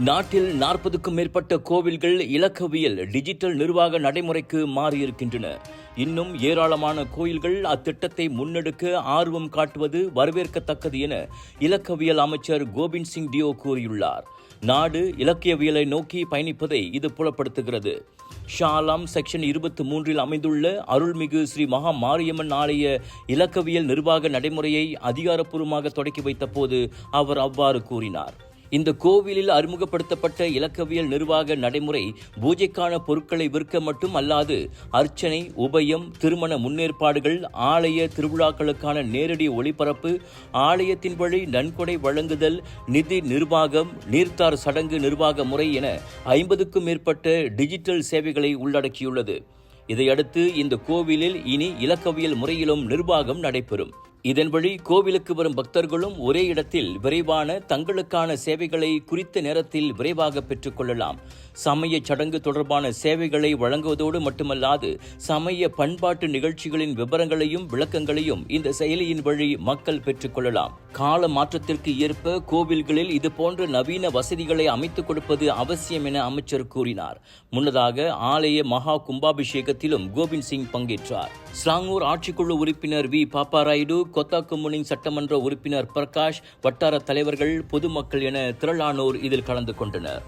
நாட்டில் 40க்கும் மேற்பட்ட கோவில்கள் இலக்கவியல் டிஜிட்டல் நிர்வாக நடைமுறைக்கு மாறியிருக்கின்றன. இன்னும் ஏராளமான கோயில்கள் அத்திட்டத்தை முன்னெடுக்க ஆர்வம் காட்டுவது வரவேற்கத்தக்கது என இலக்கவியல் அமைச்சர் கோபிந்த் சிங் டியோ கூறியுள்ளார். நாடு இலக்கியவியலை நோக்கி பயணிப்பதை இது புலப்படுத்துகிறது. ஷாலாம் செக்ஷன் 23 அமைந்துள்ள அருள்மிகு ஸ்ரீ மகா மாரியம்மன் ஆலய இலக்கவியல் நிர்வாக நடைமுறையை அதிகாரப்பூர்வமாக தொடக்கி வைத்த போது அவர் அவ்வாறு கூறினார். இந்த கோவிலில் அறிமுகப்படுத்தப்பட்ட இலக்கவியல் நிர்வாக நடைமுறை பூஜைக்கான பொருட்களை விற்க மட்டும் அல்லாது அர்ச்சனை, உபயம், திருமண முன்னேற்பாடுகள், ஆலய திருவிழாக்களுக்கான நேரடி ஒளிபரப்பு, ஆலயத்தின் வழி நன்கொடை வழங்குதல், நிதி நிர்வாகம், நீர்த்தார் சடங்கு நிர்வாக முறை என 50க்கும் மேற்பட்ட டிஜிட்டல் சேவைகளை உள்ளடக்கியுள்ளது. இதையடுத்து இந்த கோவிலில் இனி இலக்கவியல் முறையிலும் நிர்வாகம் நடைபெறும். இதன் வழி கோவிலுக்கு வரும் பக்தர்களும் ஒரே இடத்தில் விரைவான தங்களுக்கான சேவைகளை குறித்த நேரத்தில் விரைவாக பெற்றுக்கொள்ளலாம். சமய சடங்கு தொடர்பான சேவைகளை வழங்குவதோடு மட்டுமல்லாது சமய பண்பாட்டு நிகழ்ச்சிகளின் விவரங்களையும் விளக்கங்களையும் இந்த செயலியின் வழி மக்கள் பெற்றுக்கொள்ளலாம். கால மாற்றத்திற்கு ஏற்ப கோவில்களில் இதுபோன்ற நவீன வசதிகளை அமைத்துக் கொடுப்பது அவசியம் என அமைச்சர் கூறினார். முன்னதாக ஆலய மகா கும்பாபிஷேகத்திலும் கோபிந்த் சிங் பங்கேற்றார். ஸ்லாங்கூர் ஆட்சிக்குழு உறுப்பினர் வி பாப்பாராயுடு, கொத்தாக்குமுனின் சட்டமன்ற உறுப்பினர் பிரகாஷ், வட்டார தலைவர்கள், பொதுமக்கள் என திரளானோர் இதில் கலந்து கொண்டனர்.